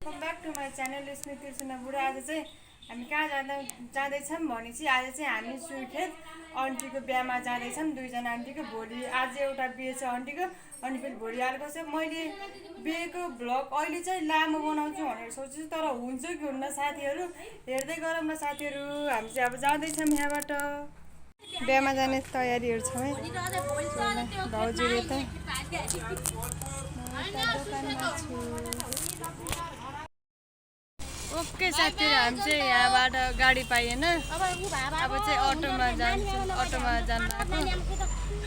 Welcome back to my channel Smriti Suna Budha. आज चाहिँ हामी कहाँ जाँदैछौँ भने चाहिँ आज चाहिँ हामी सुर्खेत आन्टीको बिहामा जाँदैछौँ। दुईजना आन्टीको भोलि आज एउटा बिहे छ आन्टीको, अनि फेरि भोलि अर्को छ। मैले बिहेको भ्लग अहिले चाहिँ लामो बनाउँछु भनेर सोच्छु, तर हुन्छ कि हुन्न साथीहरू हेर्दै गरौँ न साथीहरू। हामी चाहिँ अब जाँदैछौँ यहाँबाट। बिहामा जाने तयारीहरू छ है भाउजूले त दोकानमा छु। ओके साथीहरू, हामी चाहिँ यहाँबाट गाडी पाइएन, अब चाहिँ अटोमा जान्छौँ। अटोमा जानु लाग्यो।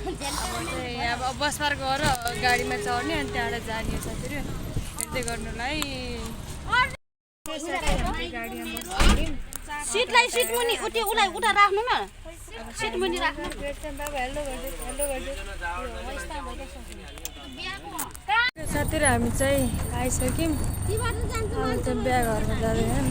अब चाहिँ यहाँ बस पार्क गरेर गाडीमा चढ्ने अनि त्यहाँबाट जाने साथीहरू हेर्दै गर्नुलाई। सिटलाई सिट मुनि उलाई उता राख्नु न, सिट मुनि राख्नु। साथीहरू हामी चाहिँ आइसक्यौँ। हामी चाहिँ बिहा घरमा जाँदैछौँ।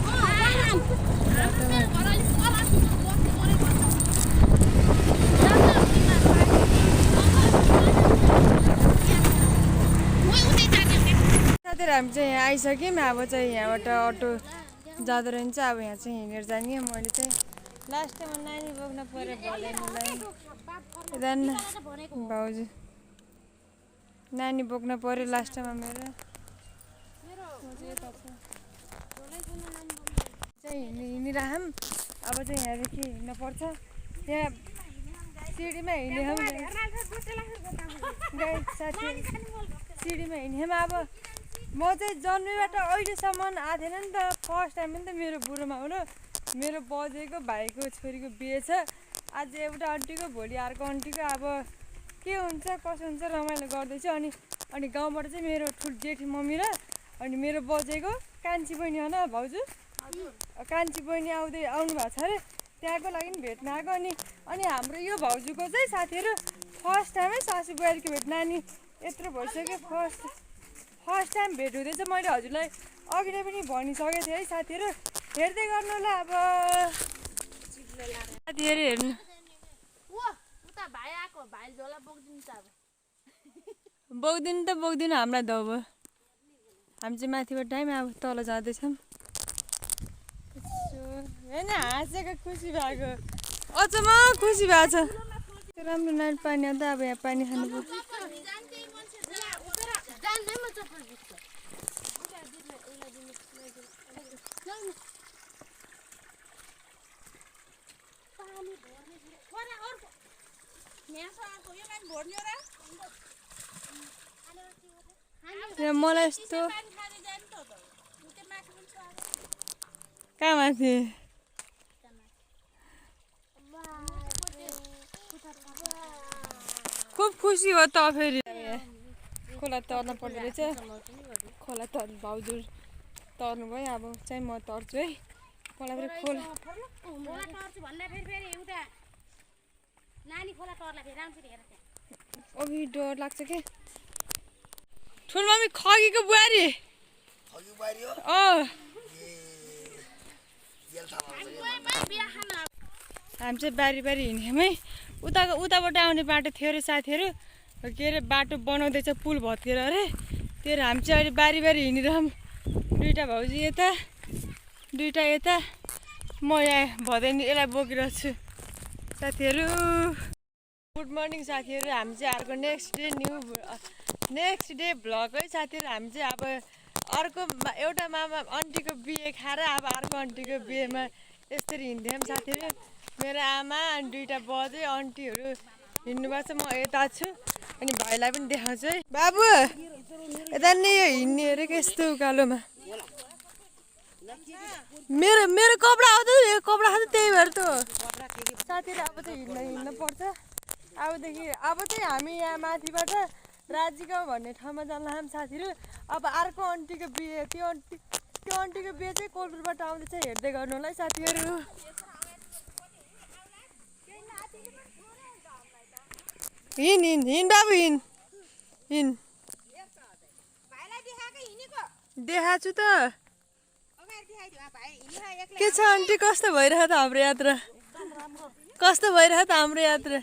साथीहरू हामी चाहिँ यहाँ आइसक्यौँ। अब चाहिँ यहाँबाट अटो जाँदो रहन्छ। अब यहाँ चाहिँ हिँडेर जाने। मैले चाहिँ लास्ट टाइममा नानी बोक्न पऱ्यो भोलिलाई। भाउजू नानी बोक्न पऱ्यो लास्ट टाइममा मेरो चाहिँ हिँडिरहौँ। अब चाहिँ यहाँदेखि हिँड्न पर्छ। यहाँ सिँढीमा हिँड्यौँ साथी, सिँढीमा हिँड्यौँ। अब म चाहिँ जन्मेबाट अहिलेसम्म आएको थिएन नि त, फर्स्ट टाइम नि त मेरो बुढोमा आउनु। मेरो बजेको भाइको छोरीको बिहे छ आज, एउटा आन्टीको भोलि अर्को आन्टीको। अब के हुन्छ कसो हुन्छ रमाइलो गर्दैछु। अनि गाउँबाट चाहिँ मेरो ठुलो जेठी मम्मी र अनि मेरो बजेको कान्छी बहिनी हो न भाउजू, कान्छी बहिनी आउनु भएको छ अरे, त्यहाँको लागि भेट्न आएको। अनि हाम्रो यो भाउजूको चाहिँ साथीहरू फर्स्ट टाइमै सासू बुहारीको भेट। नानी यत्रो भइसक्यो फर्स्ट टाइम भेट हुँदैछ। मैले हजुरलाई अघि नै पनि भनिसकेको थिएँ है साथीहरू, हेर्दै गर्नु होला। अब साथीहरू हेर्नु बोक्दिनु त बोक्दिनु हामीलाई दब। हामी चाहिँ माथिबाट टाइम अब तल जाँदैछौँ। होइन हाँसेको खुसी भएको, अचम्म खुसी भएको छ। राम्रो नानी पानी आउँदा अब यहाँ पानी खानु पर्छ। मलाई यस्तो कहाँ माथि खुब खुसी हो त। फेरि खोला तर्न पर्दो रहेछ। खोला तर्नु भाउजू तर्नु भयो, अब चाहिँ म तर्छु है खोला। फेरि खोला अघि डर लाग्छ के। ठुलो मम्मी खगीको बुहारी हामी चाहिँ बारी बारी हिँड्यौँ है। उताबाट आउने बाटो थियो अरे साथीहरू, के अरे बाटो बनाउँदैछ पुल भत्केर अरे। त्यो हामी चाहिँ अहिले बारी बारी हिँडिरहौँ। दुईवटा भाउजू यता दुईवटा यता, म यहाँ भदैनी यसलाई बोकिरहेको छु साथीहरू। गुड मर्निङ साथीहरू। हामी चाहिँ अर्को नेक्स्ट डे भ्लग है साथीहरू। हामी चाहिँ अब अर्को एउटा मामा आन्टीको बिहे खाएर अब अर्को आन्टीको बिहेमा यसरी हिँड्थ्यौँ साथीहरू। मेरो आमा अनि दुईवटा बजे आन्टीहरू हिँड्नुभएको छ, म यता छु। अनि भाइलाई पनि देखाउँछु है। बाबु यता नै यो हिँड्ने अरे यस्तो उकालोमा मेरो कपडा आउँछ, यो कपडा खान्छ त्यही भएर त साथीहरू। अब चाहिँ हिँड्न पर्छ। अब चाहिँ हामी यहाँ माथिबाट राजीगाउँ भन्ने ठाउँमा जान लाग्यौँ साथीहरू। अब अर्को आन्टीको बिहे, त्यो आन्टीको बिहे चाहिँ कोलपुरबाट आउँदैछ, हेर्दै गर्नु होला है साथीहरू। हिँड बाबु हिँड देखाएको छु त। के छ आन्टी, कस्तो भइरहेको त हाम्रो यात्रा? कस्तो भइरहेको त हाम्रो यात्रा?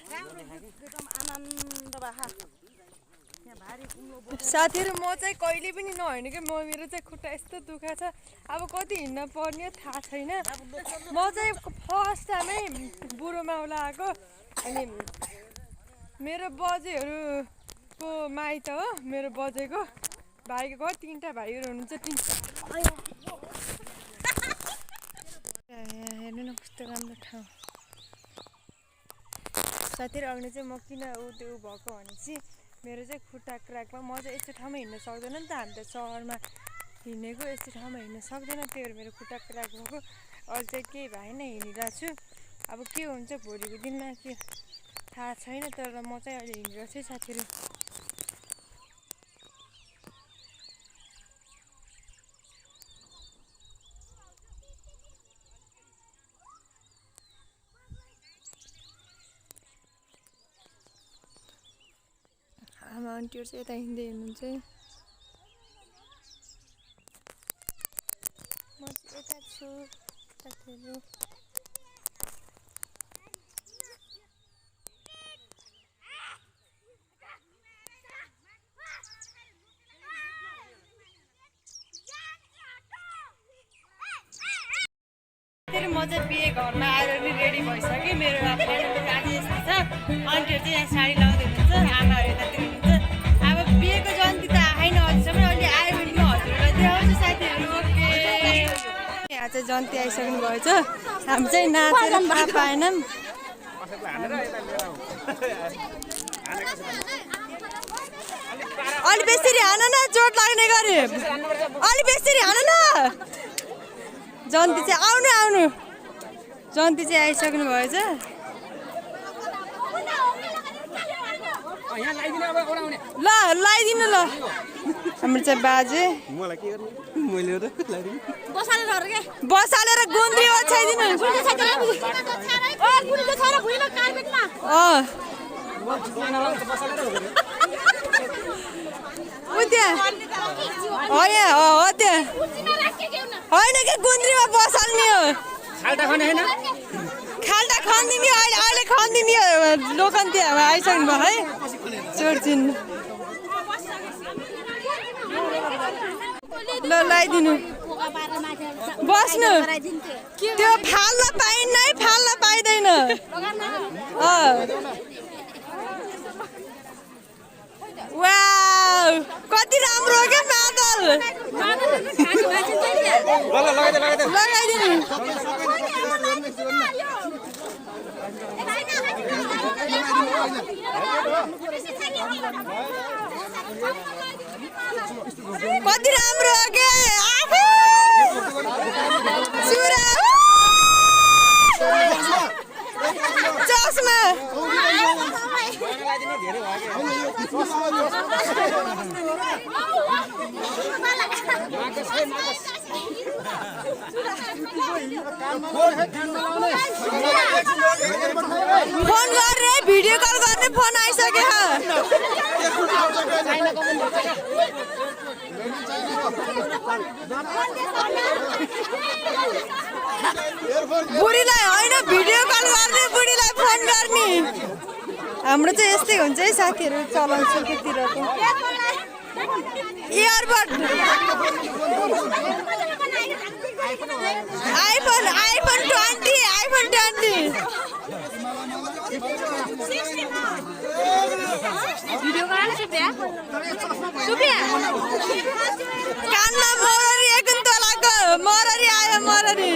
साथीहरु म चाहिँ कहिले पनि नहिँड के मेरो चाहिँ खुट्टा यस्तो दुखा छ अब कति हिँड्न पर्ने थाहा छैन म चाहिँ फर्स्ट टाइमै बुढो माउला आएको अनि मेरो बजेहरूको माइत हो मेरो बजेको भाइको घर तीनटा भाइहरू हुनुहुन्छ हेर्नु न कस्तो राम्रो ठाउँ साथीहरु अघि चाहिँ म किन त्यो भएको भनेपछि मेरो चाहिँ खुट्टा क्र्याकमा म चाहिँ यस्तो ठाउँमा हिँड्न सक्दैन नि त हामी त सहरमा हिँडेको यस्तो ठाउँमा हिँड्न सक्दैन त्यही भएर मेरो खुट्टा क्र्याक भएको अहिले चाहिँ केही भएन हिँडिरहेको छु अब के हुन्छ भोलिको दिनमा के थाहा छैन तर म चाहिँ अहिले हिँडिरहेको छु साथीहरु आमा आन्टीहरु चाहिँ यता हिँड्दै हुनुहुन्छ म चाहिँ यता छु साथीहरु म चाहिँ बिहे घरमा आएर पनि रेडी भइसकेँ मेरो अब आज यस्तो छ आन्टीहरु चाहिँ यहाँ साडी लाउँदै हुनुहुन्छ आमाहरु यतातिर हुनुहुन्छ अब बिहेको जन्ती त आएन अझसम्म अहिले आयो भने म हजुरलाई देखाउँछु साथीहरु ओके यहाँ चाहिँ जन्ती आइसक्नु भएछ हामी चाहिँ नाचेर थाहा पाएनौँ अलि बेसरी हान न चोट लाग्ने गरे अलि बेसरी हान न जन्ती चाहिँ आउनु जन्ती चाहिँ आइसक्नु भएछ ल लगाइदिनु ल हाम्रो चाहिँ बाजे बसालेर गुन्द्री ओछ्याइदिनु होइन कि गुन्द्रीमा बसाल्ने हो खाल्टा खनिदिने अहिले खनिदिने लोकन्ती आइसक्नु भयो है चोर्चिन ल लगाइदिनु बस्नु त्यो फाल्न पाइन्न है फाल्न पाइँदैन वाउ कति राम्रो हो क्या मादल लगाइदिनु कति राम्रो हो क्या चस्मा फोन गर्ने भिडियो कल गर्ने फोन आइसक्यो बुढीलाई होइन भिडियो कल गर्ने बुढीलाई फोन गर्ने हाम्रो चाहिँ यस्तै हुन्छ है साथीहरु चलन सुकेतिरको इयरबड आइफोन 20 भिडियो कानमा मररी एकन तलाको मररी आयो मररी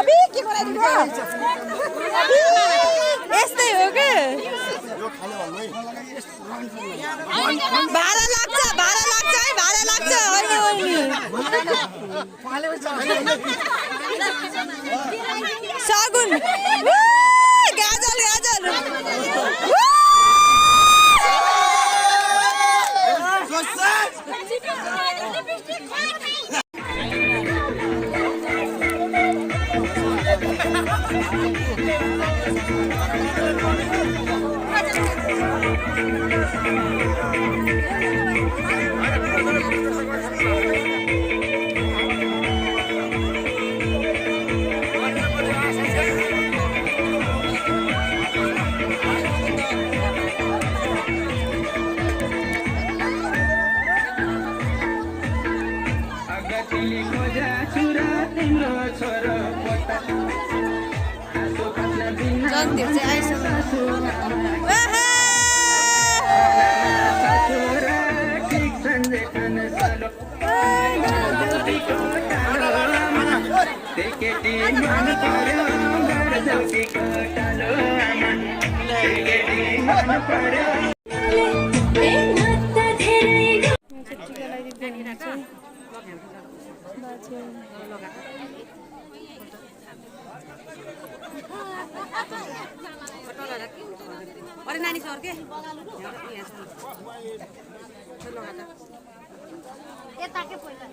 अभी के बनाइदिनु यस्तै हो के भाडा लाग्छ है भाडा लाग्छ सगुन गाजल जन्तिर चाहिँ आइसक्नु अरे नानी सर के यता के पहिला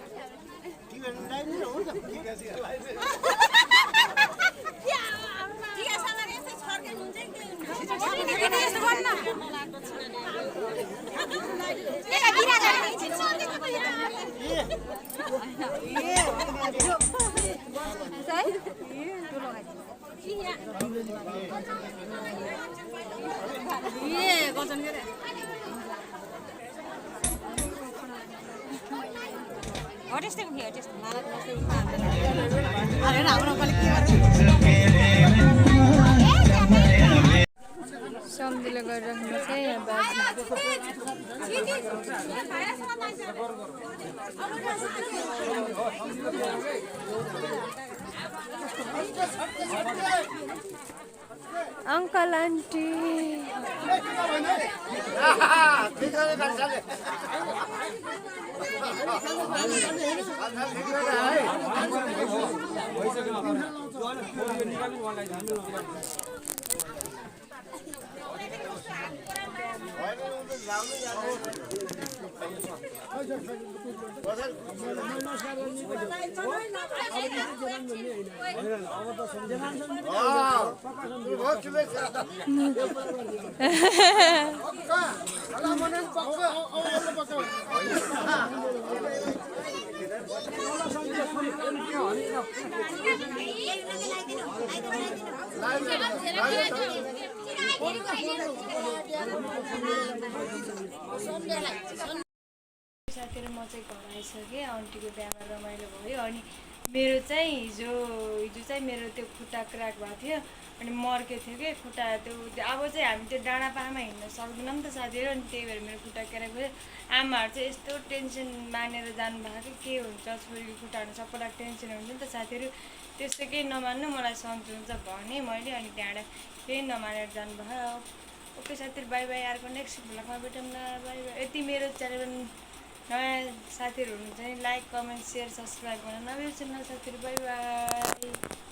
सम्झिलो गरिराख्नु चाहिँ यहाँ बाजी अङ्कल आन्टी साथीहरू म चाहिँ घर आइसकेँ आन्टीको बिहामा रमाइलो भयो अनि मेरो चाहिँ हिजो चाहिँ मेरो त्यो खुट्टा क्र्याक भएको थियो अनि मर्केको थियो कि खुट्टा त्यो अब चाहिँ हामी त्यो डाँडा पाहाडमा हिँड्न सक्दैनौँ नि त साथीहरू अनि त्यही भएर मेरो खुट्टा क्र्याक भयो आमाहरू चाहिँ यस्तो टेन्सन मानेर जानुभएको कि के हुन्छ छोरीको खुट्टाहरू सबैलाई टेन्सन हुन्छ नि त साथीहरू त्यस्तो केही नमान्नु मलाई सन्चो हुन्छ भने मैले अनि त्यहाँबाट केही नमानेर जानुभयो ओके साथीहरू बाई बाई अर्को नेक्स्ट भ्लगमा भेटौँ न बाई बाई यति मेरो च्यानल नयाँ साथीहरू हुनुहुन्छ भने लाइक कमेन्ट सेयर सब्सक्राइब गर्न नबिर्सनु साथीहरू बाई बाई